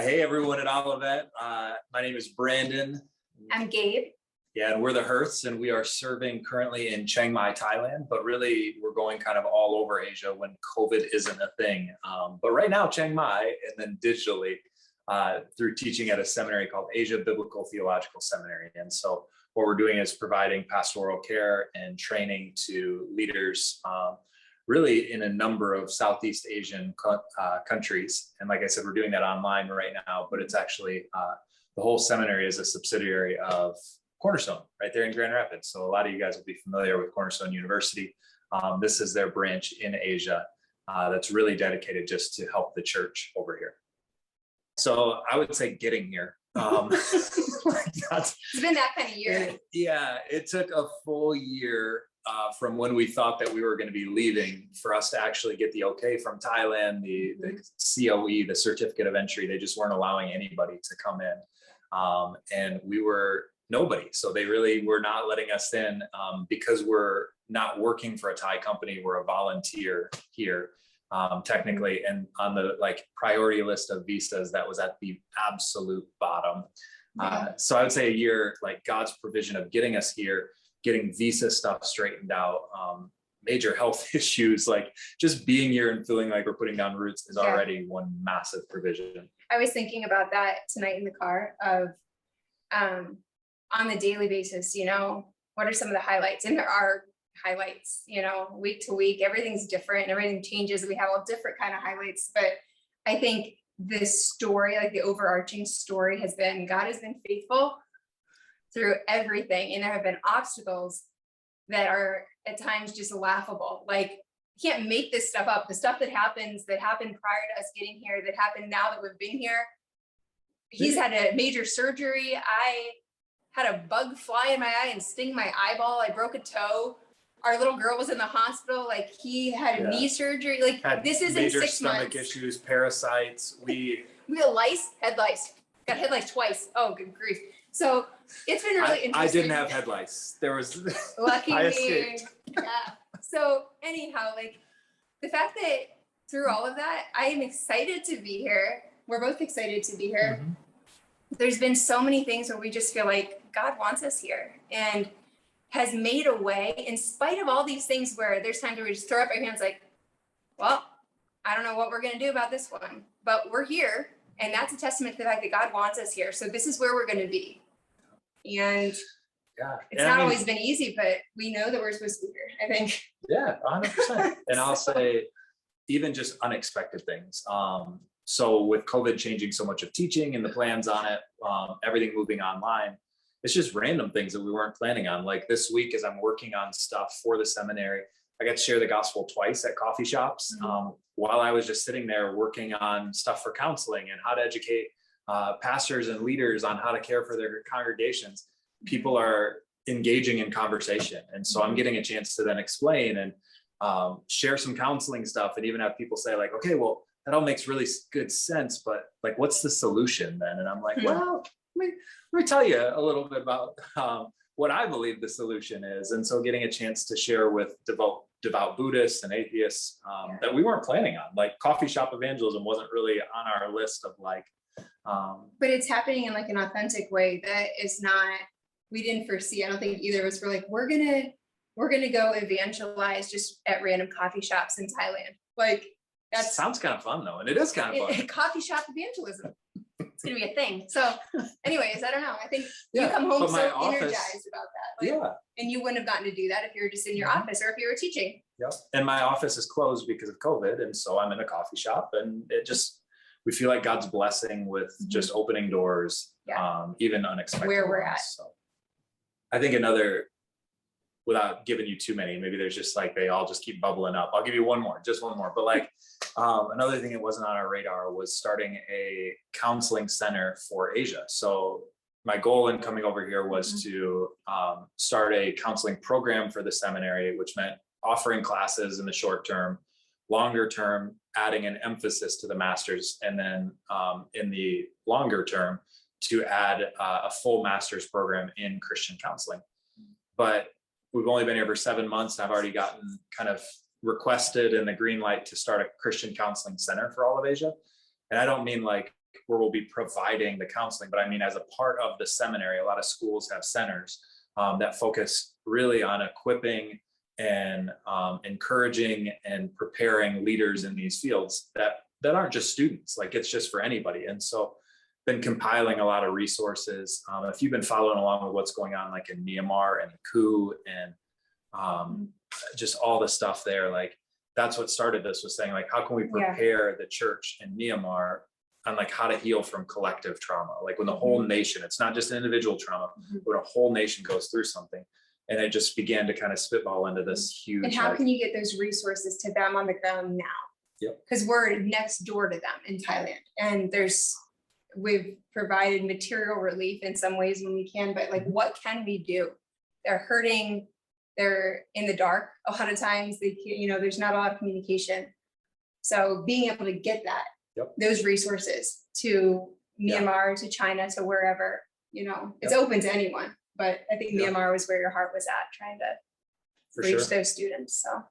Hey everyone at Olivet. My name is Brandon. I'm Gabe. Yeah, and we're the Hirths, and we are serving currently in Chiang Mai, Thailand, but really we're going kind of all over Asia when COVID isn't a thing. But right now, Chiang Mai, and then digitally through teaching at a seminary called Asia Biblical Theological Seminary. And so what we're doing is providing pastoral care and training to leaders really in a number of Southeast Asian countries. And like I said, we're doing that online right now, but it's actually, the whole seminary is a subsidiary of Cornerstone right there in Grand Rapids. So a lot of you guys will be familiar with Cornerstone University. This is their branch in Asia that's really dedicated just to help the church over here. So I would say getting here. It's been that kind of year. It took a full year from when we thought that we were going to be leaving for us to actually get the okay from Thailand, the COE, the certificate of entry. They just weren't allowing anybody to come in. And we were nobody. So they really were not letting us in because we're not working for a Thai company. We're a volunteer here. Technically, and on the priority list of visas, that was at the absolute bottom. So I would say a year, God's provision of getting us here, getting visa stuff straightened out, major health issues, just being here and feeling like we're putting down roots is already one massive provision. I was thinking about that tonight in the car of on the daily basis, what are some of the highlights? And there are highlights, week to week, everything's different, everything changes. We have all different kind of highlights, but I think this story, the overarching story has been, God has been faithful through everything. And there have been obstacles that are at times just laughable. You can't make this stuff up. The stuff that happened prior to us getting here, that happened now that we've been here. He's had a major surgery. I had a bug fly in my eye and sting my eyeball. I broke a toe. Our little girl was in the hospital. He had a knee surgery. This is in 6 months. Major stomach issues, parasites. We had head lice. Got head lice twice. Oh, good grief. So it's been really interesting. I didn't have head lice. There was lucky I me. escaped. Yeah. So anyhow, the fact that through all of that, I am excited to be here. We're both excited to be here. Mm-hmm. There's been so many things where we just feel like God wants us here and has made a way in spite of all these things where there's times where we just throw up our hands well, I don't know what we're going to do about this one, but we're here. And that's a testament to the fact that God wants us here. So this is where we're going to be. And it's not always been easy, but we know that we're supposed to be here, I think. Yeah, 100%. And I'll say even just unexpected things. So with COVID changing so much of teaching and the plans on it, everything moving online, it's just random things that we weren't planning on. This week, as I'm working on stuff for the seminary, I got to share the gospel twice at coffee shops while I was just sitting there working on stuff for counseling and how to educate pastors and leaders on how to care for their congregations. People are engaging in conversation. And so I'm getting a chance to then explain and share some counseling stuff and even have people say okay, well, that all makes really good sense, but what's the solution then? And I'm well, let me tell you a little bit about what I believe the solution is. And so getting a chance to share with devout Buddhists and atheists that we weren't planning on, coffee shop evangelism wasn't really on our list of but it's happening in an authentic way that is not, we didn't foresee. I don't think either of us were we're gonna go evangelize just at random coffee shops in Thailand. That sounds kind of fun though, and it is kind of fun. Coffee shop evangelism. It's gonna be a thing. So anyways, I don't know. I think you come home so energized about that. And you wouldn't have gotten to do that if you were just in your office or if you were teaching. Yep. And my office is closed because of COVID. And so I'm in a coffee shop, and we feel like God's blessing with just opening doors, even unexpected. Where we're at. So I think another, without giving you too many, maybe there's just they all just keep bubbling up. I'll give you just one more. But another thing that wasn't on our radar was starting a counseling center for Asia. So my goal in coming over here was to start a counseling program for the seminary, which meant offering classes in the short term, longer term, adding an emphasis to the master's, and then in the longer term to add a full master's program in Christian counseling. But we've only been here for 7 months, and I've already gotten kind of requested and the green light to start a Christian counseling center for all of Asia. And I don't mean where we'll be providing the counseling, but I mean, as a part of the seminary, a lot of schools have centers that focus really on equipping and encouraging and preparing leaders in these fields that aren't just students, like it's just for anybody. And so been compiling a lot of resources. If you've been following along with what's going on, like in Myanmar and the coup and just all the stuff there, like that's what started this, was saying like, how can we prepare the church in Myanmar on like how to heal from collective trauma? Like when the whole nation, it's not just individual trauma, but when a whole nation goes through something. And it just began to kind of spitball into this huge. And how can you get those resources to them on the ground now? Yep. Because we're next door to them in Thailand, and we've provided material relief in some ways when we can, but like, what can we do? They're hurting. They're in the dark a lot of times. There's not a lot of communication. So being able to get those resources to Myanmar, to China, to wherever, it's open to anyone. But I think Myanmar was where your heart was at, trying to reach those students. So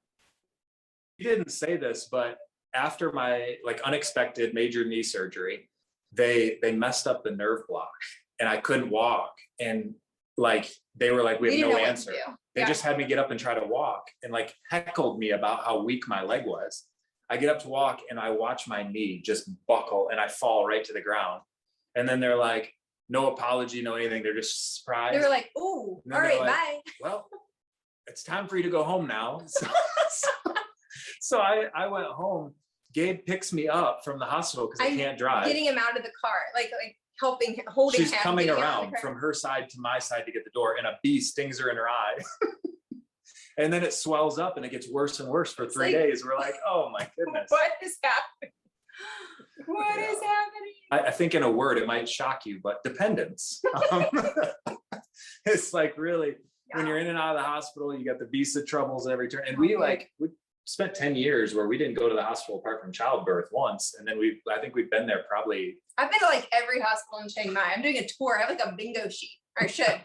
you didn't say this, but after my like unexpected major knee surgery, they messed up the nerve block and I couldn't walk. And like they were like, we have no answer. They just had me get up and try to walk, and like heckled me about how weak my leg was. I get up to walk and I watch my knee just buckle and I fall right to the ground. And then they're like, no apology, no anything. They're just surprised. They were like, "Oh, all right, like, bye." Well, it's time for you to go home now. So I went home. Gabe picks me up from the hospital because I can't drive. Getting him out of the car, like holding him. She's coming around from her side to my side to get the door, and a bee stings her in her eye. And then it swells up and it gets worse and worse for 3 days. We're like, oh my goodness. What is happening? What is happening? I think in a word, it might shock you, but dependence. It's like really, when you're in and out of the hospital, you got the visa troubles every turn. And we spent 10 years where we didn't go to the hospital apart from childbirth once. And then I think we've been there probably. I've been to like every hospital in Chiang Mai. I'm doing a tour. I have like a bingo sheet. I should.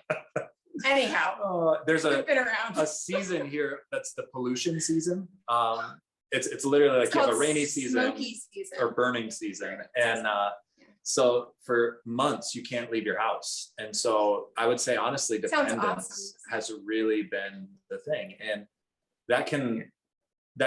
Anyhow, there's a season here that's the pollution season. It's literally like you have a rainy season or burning season. And so for months you can't leave your house. And so I would say honestly, dependence has really been the thing. And that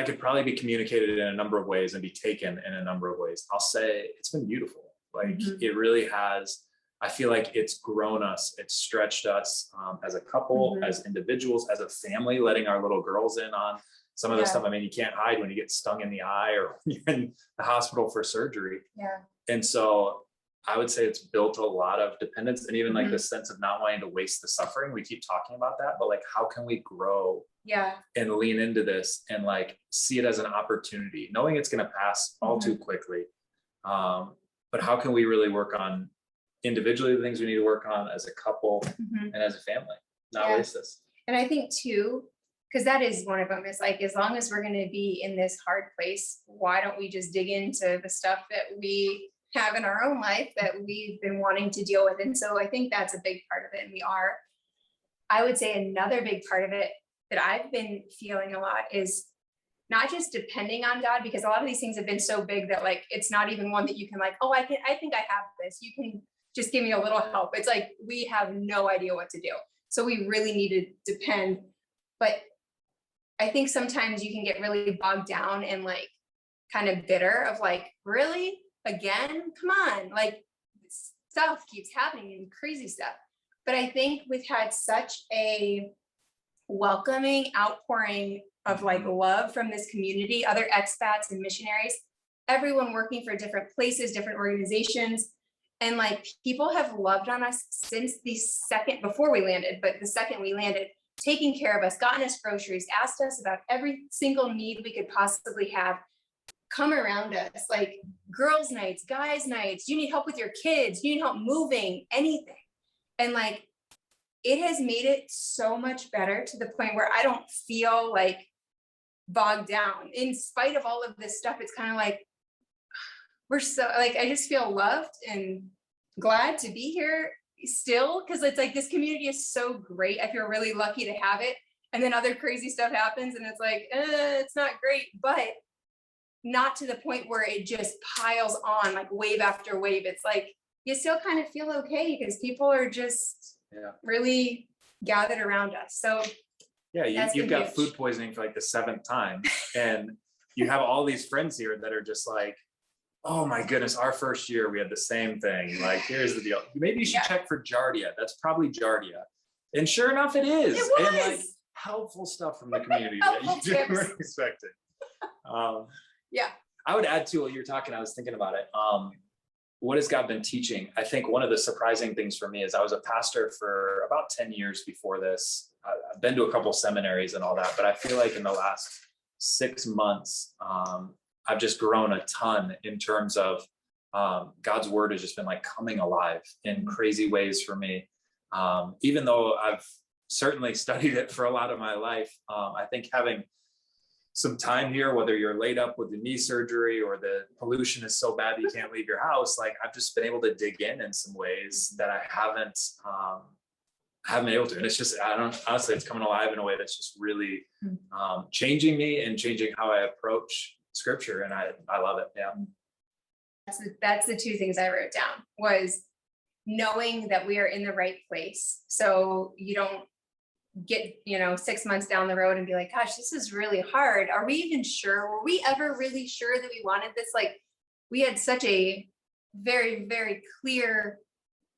could probably be communicated in a number of ways and be taken in a number of ways. I'll say it's been beautiful. Like it really has. I feel like it's grown us, it's stretched us as a couple, as individuals, as a family, letting our little girls in on some of the stuff. I mean, you can't hide when you get stung in the eye or when you're in the hospital for surgery. Yeah. And so I would say it's built a lot of dependence, and even like the sense of not wanting to waste the suffering. We keep talking about that, but like, how can we grow and lean into this and like see it as an opportunity, knowing it's going to pass all too quickly. But how can we really work on individually the things we need to work on as a couple and as a family, not waste this. And I think too, because that is one of them, is like, as long as we're going to be in this hard place, why don't we just dig into the stuff that we have in our own life that we've been wanting to deal with? And so I think that's a big part of it. And I would say another big part of it that I've been feeling a lot is not just depending on God, because a lot of these things have been so big that like, it's not even one that you can like, oh, I think I have this. You can just give me a little help. It's like, we have no idea what to do. So we really need to depend. But I think sometimes you can get really bogged down and like kind of bitter of like, really? Again? Come on. Like stuff keeps happening and crazy stuff. But I think we've had such a welcoming outpouring of like love from this community, other expats and missionaries, everyone working for different places, different organizations. And like people have loved on us since before we landed, but the second we landed, taking care of us, gotten us groceries, asked us about every single need we could possibly have, come around us, like girls' nights, guys' nights, you need help with your kids, you need help moving, anything. And like, it has made it so much better to the point where I don't feel like bogged down. In spite of all of this stuff, it's kind of like, we're so like, I just feel loved and glad to be here still, because it's like this community is so great. I feel really lucky to have it. And then other crazy stuff happens and it's like, it's not great, but not to the point where it just piles on like wave after wave. It's like, you still kind of feel okay because people are just really gathered around us. So yeah, you've got food poisoning for like the 7th time, and you have all these friends here that are just like, oh my goodness, our first year we had the same thing. Like, here's the deal. Maybe you should check for Giardia. That's probably Giardia. And sure enough, it is. It was. And like helpful stuff from the community that you weren't expecting. Yeah. I would add to what you're talking. I was thinking about it. What has God been teaching? I think one of the surprising things for me is I was a pastor for about 10 years before this. I've been to a couple seminaries and all that, but I feel like in the last 6 months, I've just grown a ton in terms of God's word has just been like coming alive in crazy ways for me. Even though I've certainly studied it for a lot of my life, I think having some time here, whether you're laid up with the knee surgery or the pollution is so bad you can't leave your house, like I've just been able to dig in some ways that I haven't been able to. And it's just, honestly, it's coming alive in a way that's just really changing me and changing how I approach scripture. And I love it. Yeah. That's the 2 things I wrote down, was knowing that we are in the right place. So you don't get 6 months down the road and be like, gosh, this is really hard. Are we even sure? Were we ever really sure that we wanted this? Like, we had such a very, very clear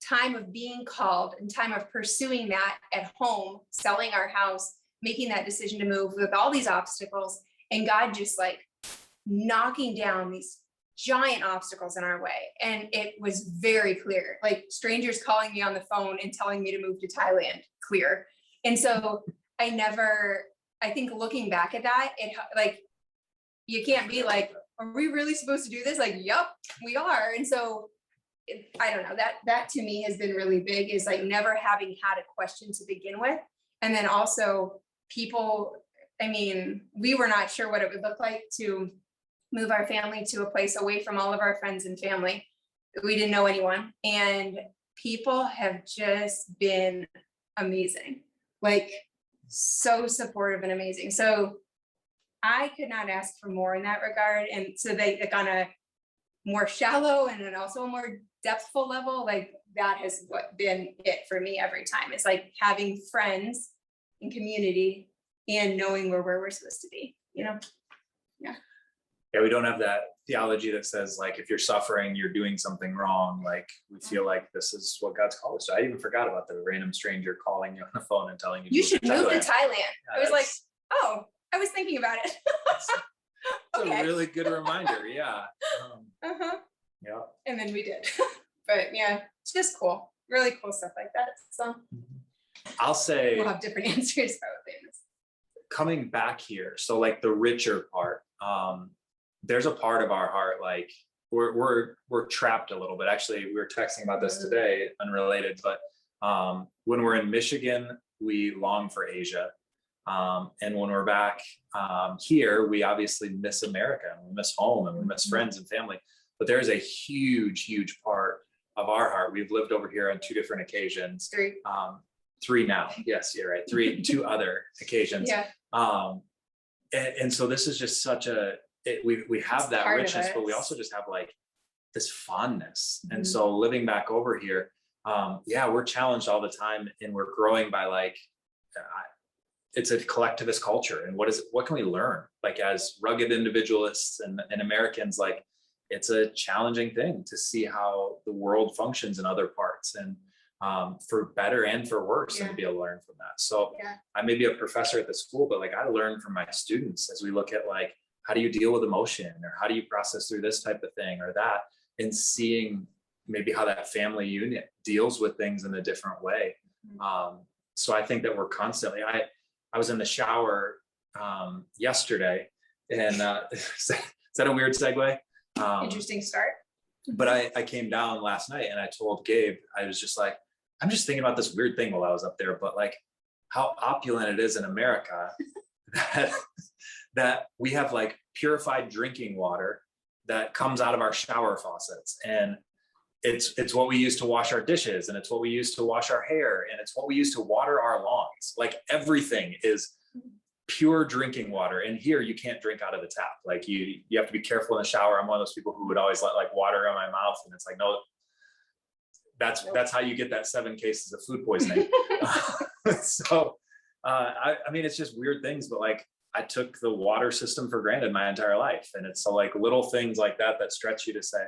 time of being called and time of pursuing that at home, selling our house, making that decision to move with all these obstacles, and God just like knocking down these giant obstacles in our way. And it was very clear, like strangers calling me on the phone and telling me to move to Thailand, clear. And so I think looking back at that, it like, you can't be like, are we really supposed to do this? Like, yep, we are. And so I don't know, that to me has been really big, is like never having had a question to begin with. And then also people, I mean, we were not sure what it would look like to move our family to a place away from all of our friends and family. We didn't know anyone, and people have just been amazing. Like, so supportive and amazing. So I could not ask for more in that regard. And so they like on a more shallow and then also a more depthful level, like that has been it for me every time. It's like having friends and community and knowing where we're supposed to be, Yeah. Yeah, we don't have that theology that says like, if you're suffering, you're doing something wrong. Like, we feel like this is what God's called us to. I even forgot about the random stranger calling you on the phone and telling you should move to Thailand. Yeah, I was like, oh, I was thinking about it. It's a really good reminder. Yeah. Yeah. And then we did. But yeah, it's just cool. Really cool stuff like that. So I'll say we'll have different answers probably. Coming back here, so like the richer part, there's a part of our heart, like we're trapped a little bit. Actually, we were texting about this today, unrelated, but when we're in Michigan, we long for Asia. And when we're back here, we obviously miss America, and we miss home, and we miss friends and family. But there's a huge part of our heart. We've lived over here on 2 different occasions. 3 now. Yes, you're right. 2 other occasions. Yeah. And so this is just such we have that richness, but we also just have like this fondness. And so living back over here, we're challenged all the time, and we're growing by like, it's a collectivist culture. And what can we learn? Like, as rugged individualists and Americans, like, it's a challenging thing to see how the world functions in other parts, and for better and for worse, and to be able to learn from that. So I may be a professor at the school, but like, I learn from my students as we look at like, how do you deal with emotion, or how do you process through this type of thing or that, and seeing maybe how that family unit deals with things in a different way. So I think that we're constantly, I was in the shower yesterday, and is that a weird segue? Interesting start. But I came down last night and I told Gabe, I was just like, I'm just thinking about this weird thing while I was up there, but like how opulent it is in America that we have like purified drinking water that comes out of our shower faucets. And it's what we use to wash our dishes, and it's what we use to wash our hair, and it's what we use to water our lawns. Like, everything is pure drinking water. And here you can't drink out of the tap. Like you have to be careful in the shower. I'm one of those people who would always let like water on my mouth, and it's like, no, that's how you get that 7 cases of food poisoning. So I mean, it's just weird things, but like I took the water system for granted my entire life. And it's so like little things like that stretch you to say,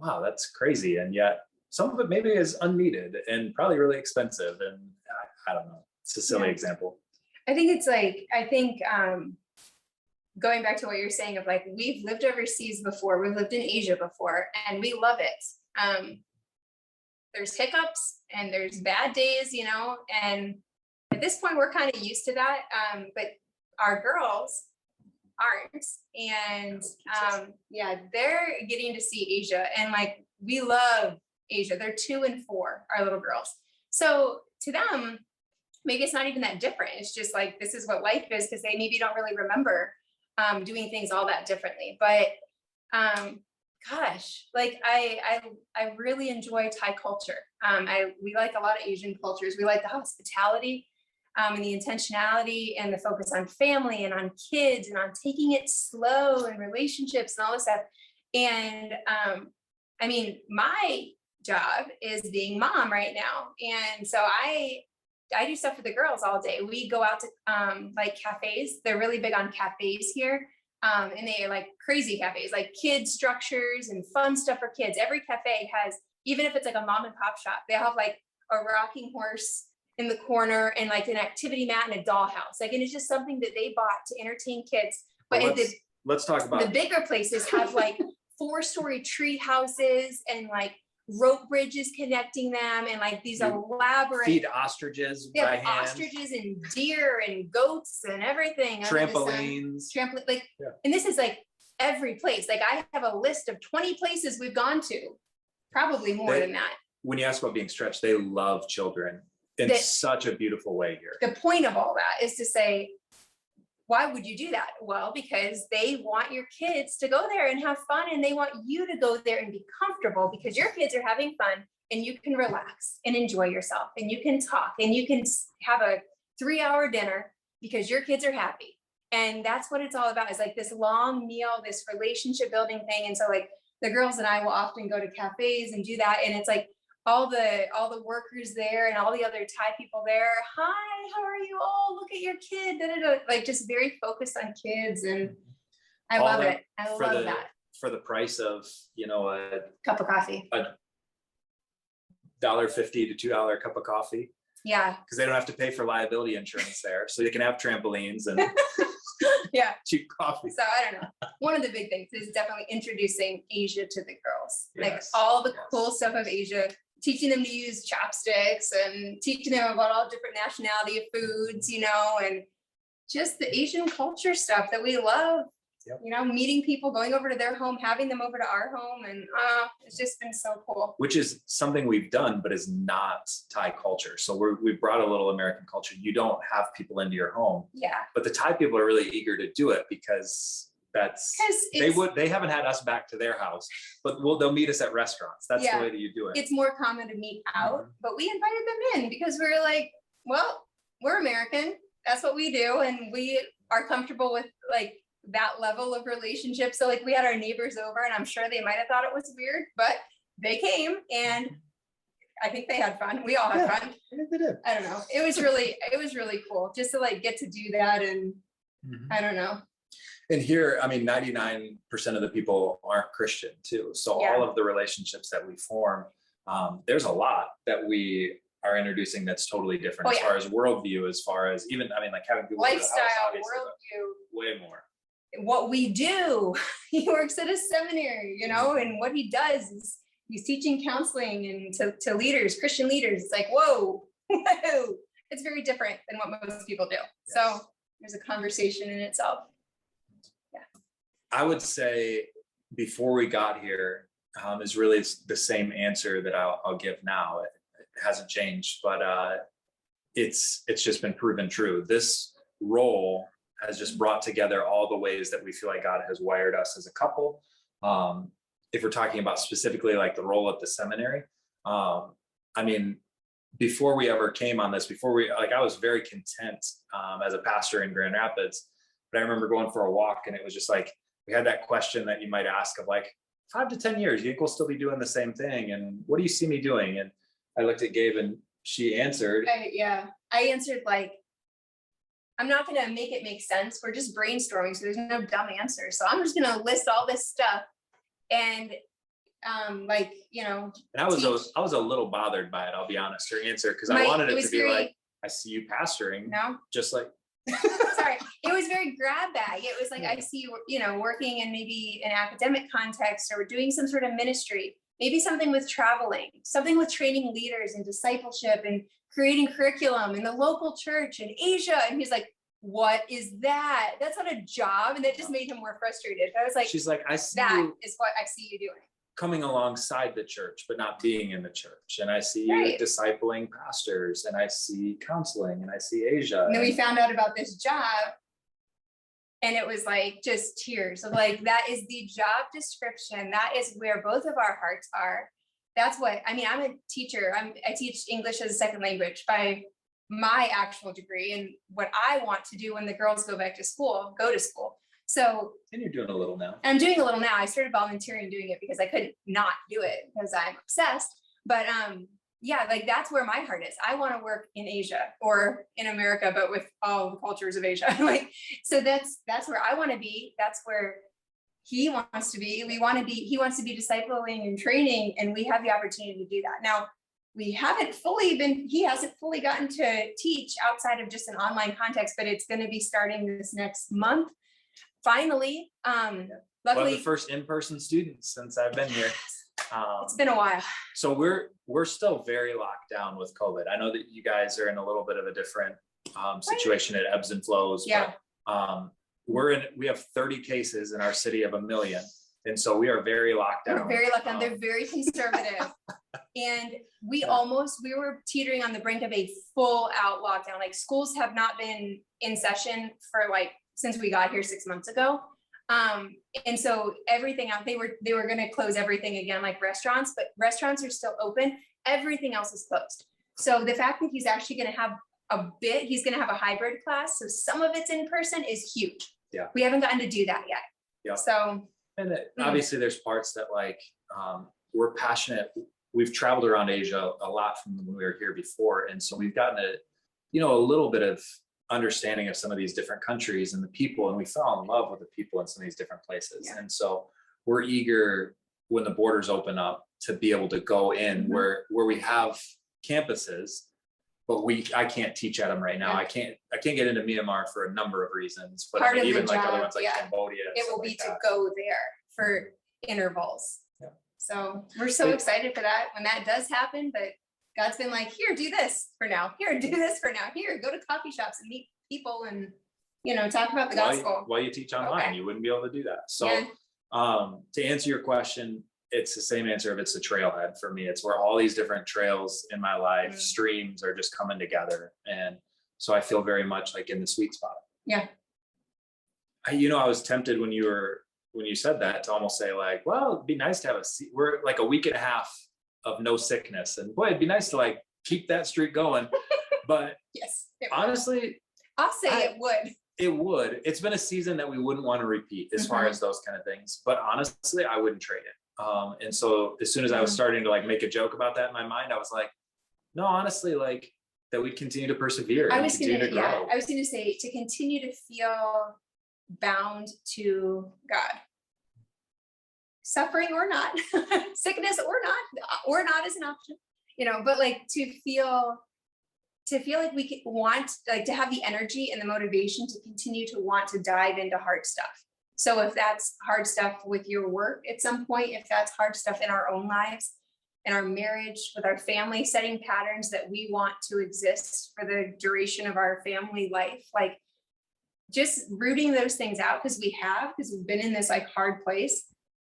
wow, that's crazy. And yet some of it maybe is unneeded and probably really expensive. And I don't know, it's a silly example. I think it's like, going back to what you're saying of like, we've lived overseas before, we've lived in Asia before, and we love it. There's hiccups and there's bad days, you know, and at this point we're kind of used to that. But our girls aren't. And yeah, they're getting to see Asia, and like, we love Asia. They're 2 and 4, our little girls. So to them, maybe it's not even that different. It's just like, this is what life is, because they maybe don't really remember doing things all that differently. But gosh, like I really enjoy Thai culture. We like a lot of Asian cultures. We like the hospitality and the intentionality and the focus on family and on kids and on taking it slow and relationships and all this stuff. And I mean, my job is being mom right now. And so I do stuff with the girls all day. We go out to like cafes. They're really big on cafes here. And they are like crazy cafes, like kid structures and fun stuff for kids. Every cafe has, even if it's like a mom and pop shop, they have like a rocking horse in the corner and like an activity mat and a dollhouse. Like, and it's just something that they bought to entertain kids. But well, let's talk about the bigger places have like 4-story tree houses and like rope bridges connecting them, and like these elaborate feed ostriches by hand. Ostriches and deer and goats and everything. Trampolines. Like, and this is like every place. Like, I have a list of 20 places we've gone to, probably more than that. When you ask about being stretched, they love children in such a beautiful way here. The point of all that is to say, why would you do that? Well, because they want your kids to go there and have fun, and they want you to go there and be comfortable, because your kids are having fun and you can relax and enjoy yourself and you can talk and you can have a 3-hour dinner because your kids are happy. And that's what it's all about, is like this long meal, this relationship building thing. And so like the girls and I will often go to cafes and do that. And it's like all the workers there and all the other Thai people there. Hi, how are you? Oh, look at your kid. Da, da, da. Like, just very focused on kids. And I love it. I love that. For the price of, you know, a cup of coffee, $1.50 to $2 cup of coffee. Yeah. Because they don't have to pay for liability insurance there. So they can have trampolines and yeah, cheap coffee. So I don't know. One of the big things is definitely introducing Asia to the girls. Yes. Like all the cool stuff of Asia, teaching them to use chopsticks and teaching them about all different nationality of foods, you know, and just the Asian culture stuff that we love. Yep. You know, meeting people, going over to their home, having them over to our home, and it's just been so cool. Which is something we've done, but is not Thai culture. So we've brought a little American culture. You don't have people into your home. Yeah. But the Thai people are really eager to do it because they haven't had us back to their house, but they'll meet us at restaurants. That's the way that you do it. It's more common to meet out, but we invited them in because we're like, well, we're American. That's what we do, and we are comfortable with like that level of relationship. So like we had our neighbors over, and I'm sure they might have thought it was weird, but they came and I think they had fun. We all had fun. I think they did. I don't know. It was really cool just to like get to do that. And I don't know. And here, I mean, 99% of the people aren't Christian too. So all of the relationships that we form, there's a lot that we are introducing that's totally different as far as worldview, as far as even, I mean, like having people lifestyle, worldview, way more. What we do, he works at a seminary, you know, and what he does is he's teaching counseling and to leaders, Christian leaders. It's like, whoa, it's very different than what most people do. Yes. So there's a conversation in itself. Yeah. I would say before we got here is really the same answer that I'll give now. It hasn't changed, but it's just been proven true. This role has just brought together all the ways that we feel like God has wired us as a couple. If we're talking about specifically like the role at the seminary, I mean, before we ever came on this, I was very content as a pastor in Grand Rapids, but I remember going for a walk and it was just like, we had that question that you might ask of like, 5 to 10 years, you think we'll still be doing the same thing? And what do you see me doing? And I looked at Gabe and she answered. I answered like, I'm not going to make it make sense. We're just brainstorming. So there's no dumb answer. So I'm just going to list all this stuff. And like, you know, and I was a little bothered by it. I'll be honest, her answer. Cause I wanted it to be like, I see you pastoring. No, just like, sorry. It was very grab bag. It was like, I see you, you know, working in maybe an academic context or doing some sort of ministry, maybe something with traveling, something with training leaders and discipleship and creating curriculum in the local church in Asia. And he's like, what is that? That's not a job. And that just made him more frustrated. I was like, she's like, I see that you is what I see you doing. Coming alongside the church, but not being in the church. And I see you Right. discipling pastors, and I see counseling, and I see Asia. And then we found out about this job. And it was like just tears of like, that is the job description. That is where both of our hearts are. That's what, I mean, I'm a teacher. I teach English as a second language by my actual degree. And what I want to do when the girls go back to school, go to school. So, and you're doing a little now. I'm doing a little now. I started volunteering doing it because I couldn't not do it because I'm obsessed. But yeah, like that's where my heart is. I want to work in Asia or in America, but with all the cultures of Asia. Like, so that's where I want to be. That's where he wants to be. He wants to be discipling and training, and we have the opportunity to do that. Now, he hasn't fully gotten to teach outside of just an online context, but it's going to be starting this next month. Finally, luckily, one of the first in-person students since I've been here. It's been a while. So we're still very locked down with COVID. I know that you guys are in a little bit of a different situation. It ebbs and flows. Yeah. But we have 30 cases in our city of 1 million. And so we are very locked down. We're very locked down. They're very conservative. And we were teetering on the brink of a full out lockdown. Like schools have not been in session for like, since we got here 6 months ago. And so everything out, they were going to close everything again, like restaurants, but restaurants are still open. Everything else is closed. So the fact that he's actually going to have he's going to have a hybrid class. So some of it's in person is huge. Yeah. We haven't gotten to do that yet. Yeah. So. And obviously there's parts that like, we're passionate. We've traveled around Asia a lot from when we were here before. And so we've gotten a little bit of understanding of some of these different countries and the people, and we fell in love with the people in some of these different places. Yeah. And so we're eager when the borders open up to be able to go in where we have campuses, but I can't teach at them right now. Yeah. I can't get into Myanmar for a number of reasons, but I mean, even like other ones like Cambodia. It will be to go there for intervals. Yeah. So we're so excited for that when that does happen, but God's been like, here, do this for now. Here, do this for now. Here, go to coffee shops and meet people and, talk about the gospel. While you teach online, you wouldn't be able to do that. So to answer your question, it's the same answer if it's a trailhead for me. It's where all these different trails in my life, streams are just coming together. And so I feel very much like in the sweet spot. Yeah. I was tempted when you said that to almost say like, well, it'd be nice to have we're like a week and a half of no sickness, and boy, it'd be nice to like keep that streak going. But yes, honestly, I'll say it would. It's been a season that we wouldn't want to repeat as far as those kind of things, but honestly, I wouldn't trade it. And so as soon as I was starting to like make a joke about that in my mind, I was like, no, honestly, like that we'd continue to persevere. I was going to say to continue to feel bound to God. Suffering or not, sickness or not is an option, but like to feel like we want like to have the energy and the motivation to continue to want to dive into hard stuff. So if that's hard stuff with your work at some point, if that's hard stuff in our own lives, in our marriage, with our family, setting patterns that we want to exist for the duration of our family life, like just rooting those things out because we've been in this like hard place.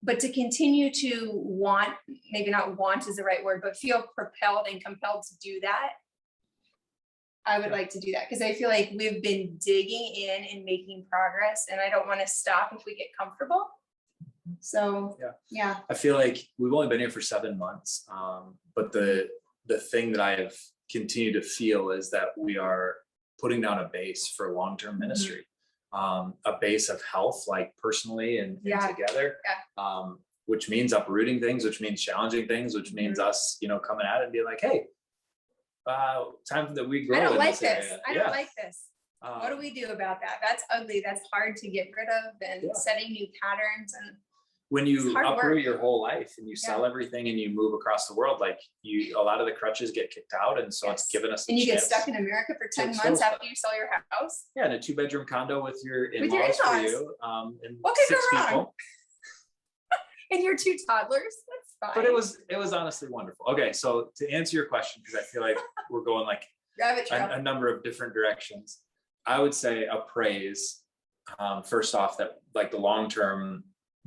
But to continue to want, maybe not want is the right word, but feel propelled and compelled to do that. I would like to do that because I feel like we've been digging in and making progress, and I don't want to stop if we get comfortable. So, yeah. I feel like we've only been here for 7 months. But the thing that I have continue to feel is that we are putting down a base for long-term ministry, a base of health, like personally and together, which means uprooting things, which means challenging things, which means us, coming at it and being like, hey, time that we grow. I don't in like this this. area. I don't like this. What do we do about that? That's ugly. That's hard to get rid of, and setting new patterns. And when you uproot work. your whole life and you sell everything and you move across the world, like a lot of the crutches get kicked out. And so it's given us and you chance get stuck in America for 10 months after you sell your house. Yeah, in a 2-bedroom condo with your in-laws for you. And what could 6 go wrong? people. And your 2 toddlers. That's fine. But it was honestly wonderful. Okay, so to answer your question, because I feel like we're going like a number of different directions, I would say a praise, first off, that like the long-term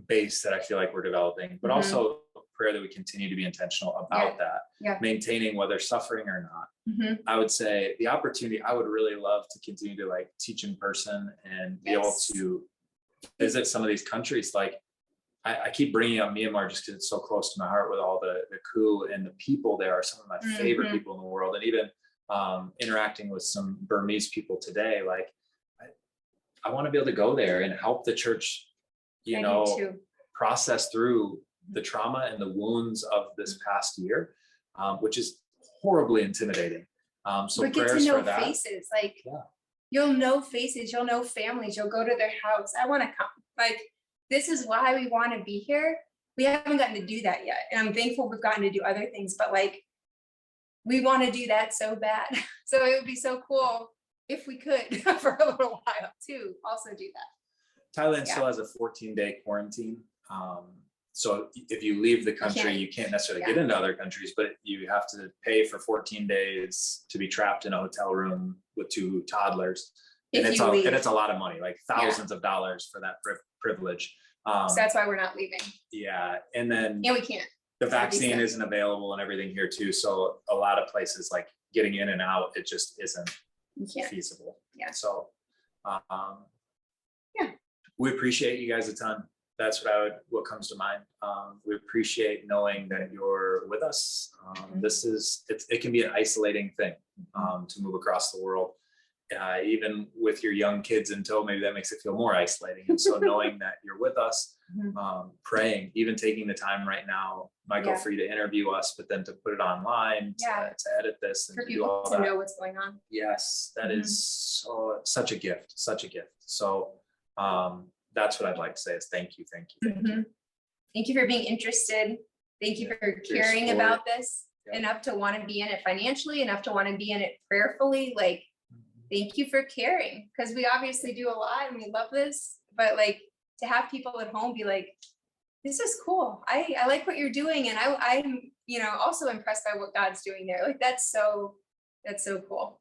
base that I feel like we're developing, but also prayer that we continue to be intentional about that, maintaining whether suffering or not. I would say the opportunity, I would really love to continue to like teach in person and be able to visit some of these countries. Like I keep bringing up Myanmar just because it's so close to my heart with all the coup, and the people there are some of my favorite people in the world. And even interacting with some Burmese people today, like I want to be able to go there and help the church, process through the trauma and the wounds of this past year, which is horribly intimidating. So but get prayers to know for that. Faces, like you'll know faces, you'll know families, you'll go to their house. I want to come. Like, this is why we want to be here. We haven't gotten to do that yet. And I'm thankful we've gotten to do other things, but like, we want to do that so bad. So it would be so cool if we could for a little while to also do that. Thailand still has a 14-day quarantine. So if you leave the country, you can't necessarily get into other countries, but you have to pay for 14 days to be trapped in a hotel room with 2 toddlers. And it's a lot of money, like thousands of dollars for that privilege. So that's why we're not leaving. Yeah. And then we can't. The vaccine isn't available and everything here too. So a lot of places, like getting in and out, it just isn't feasible. Yeah. So we appreciate you guys a ton. That's what comes to mind. We appreciate knowing that you're with us. It can be an isolating thing to move across the world. Even with your young kids in tow, maybe that makes it feel more isolating. And so knowing that you're with us, praying, even taking the time right now, Michael, for you to interview us, but then to put it online, to edit this and for to do all people that. To know what's going on. Yes, that is such a gift, such a gift. So that's what I'd like to say is thank you. Thank you for being interested. Thank you for caring about this, enough to want to be in it financially, enough to want to be in it prayerfully. Like, thank you for caring, because we obviously do a lot and we love this, but like to have people at home be like, this is cool. I like what you're doing. And I'm, also impressed by what God's doing there. Like, that's so cool.